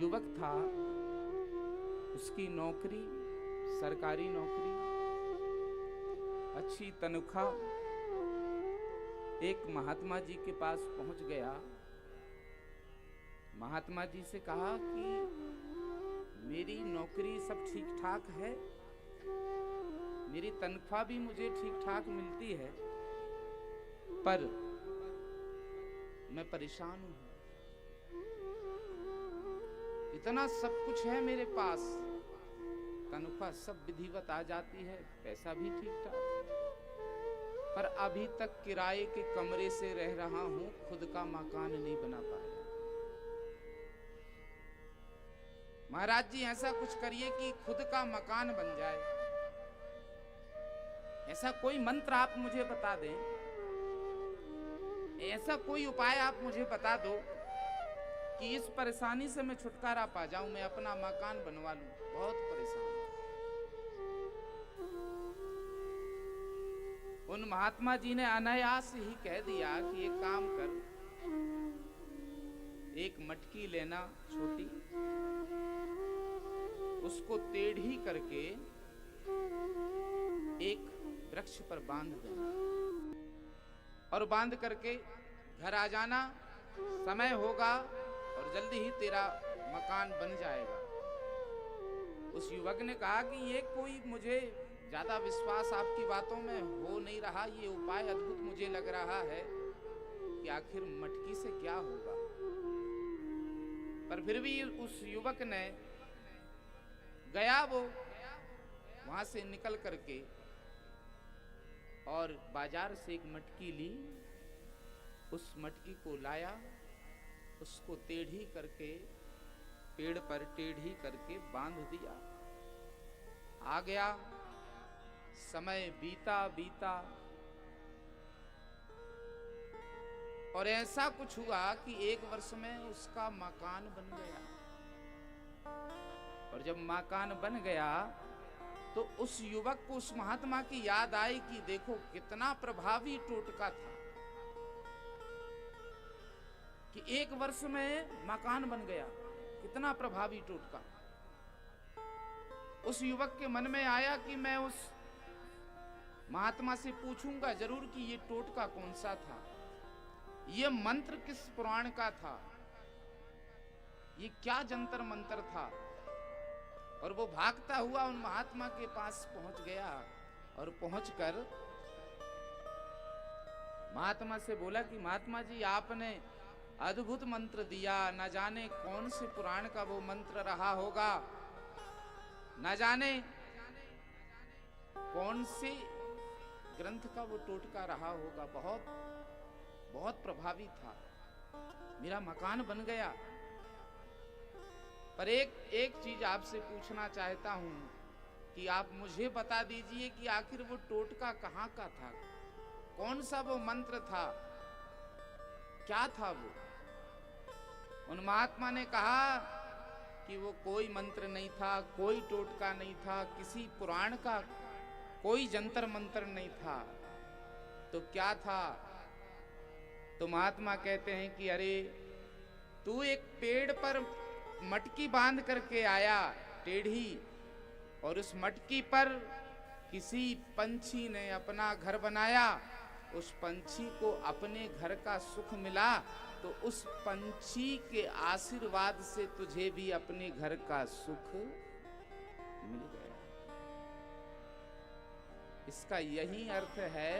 युवक था, उसकी नौकरी, सरकारी नौकरी, अच्छी तनख्वाह। एक महात्मा जी के पास पहुंच गया। महात्मा जी से कहा कि मेरी नौकरी सब ठीक ठाक है, मेरी तनख्वाह भी मुझे ठीक ठाक मिलती है, पर मैं परेशान हूं। इतना सब कुछ है मेरे पास, तनख्वाह सब विधिवत आ जाती है, पैसा भी ठीक ठाक, पर अभी तक किराए के कमरे से रह रहा हूं, खुद का मकान नहीं बना पाया। महाराज जी ऐसा कुछ करिए कि खुद का मकान बन जाए। ऐसा कोई मंत्र आप मुझे बता दें, ऐसा कोई उपाय आप मुझे बता दो कि इस परेशानी से मैं छुटकारा पा जाऊं, मैं अपना मकान बनवा लूं, बहुत परेशान हूं। उन महात्मा जी ने अनायास ही कह दिया कि एक काम कर, एक मटकी लेना छोटी, उसको टेढ़ी करके एक वृक्ष पर बांध देना और बांध करके घर आ जाना, समय होगा और जल्दी ही तेरा मकान बन जाएगा। उस युवक ने कहा कि ये कोई मुझे ज्यादा विश्वास आपकी बातों में हो नहीं रहा, ये उपाय अद्भुत मुझे लग रहा है कि आखिर मटकी से क्या होगा। पर फिर भी उस युवक ने गया, वो वहां से निकल करके और बाजार से एक मटकी ली, उस मटकी को लाया, उसको टेढ़ी करके पेड़ पर टेढ़ी करके बांध दिया। आ गया, समय बीता बीता और ऐसा कुछ हुआ कि 1 वर्ष में उसका मकान बन गया। और जब मकान बन गया तो उस युवक को उस महात्मा की याद आई कि देखो कितना प्रभावी टोटका था कि 1 वर्ष में मकान बन गया, कितना प्रभावी टोटका। उस युवक के मन में आया कि मैं उस महात्मा से पूछूंगा जरूर कि ये टोटका कौन सा था, ये मंत्र किस पुराण का था, ये क्या जंतर मंतर था। और वो भागता हुआ उन महात्मा के पास पहुंच गया और पहुंचकर महात्मा से बोला कि महात्मा जी आपने अद्भुत मंत्र दिया, न जाने कौन से पुराण का वो मंत्र रहा होगा, न जाने कौन से ग्रंथ का वो टोटका रहा होगा, बहुत बहुत प्रभावी था, मेरा मकान बन गया। पर एक चीज आपसे पूछना चाहता हूं कि आप मुझे बता दीजिए कि आखिर वो टोटका कहां का था, कौन सा वो मंत्र था, क्या था वो। उन महात्मा ने कहा कि वो कोई मंत्र नहीं था, कोई टोटका नहीं था, किसी पुराण का कोई जंतर मंत्र नहीं था, तो क्या था। तो महात्मा कहते हैं कि अरे तू एक पेड़ पर मटकी बांध करके आया टेढ़ी, और उस मटकी पर किसी पंछी ने अपना घर बनाया, उस पंछी को अपने घर का सुख मिला, तो उस पंछी के आशीर्वाद से तुझे भी अपने घर का सुख मिल गया। इसका यही अर्थ है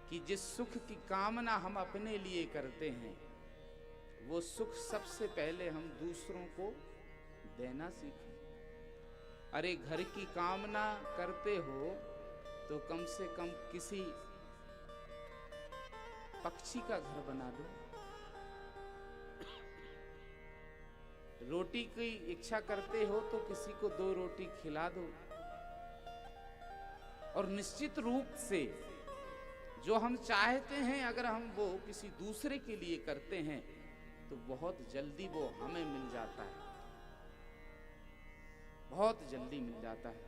कि जिस सुख की कामना हम अपने लिए करते हैं, वो सुख सबसे पहले हम दूसरों को देना सीखें। अरे घर की कामना करते हो तो कम से कम किसी पक्षी का घर बना दो, रोटी की इच्छा करते हो तो किसी को 2 रोटी खिला दो। और निश्चित रूप से जो हम चाहते हैं अगर हम वो किसी दूसरे के लिए करते हैं तो बहुत जल्दी वो हमें मिल जाता है, बहुत जल्दी मिल जाता है।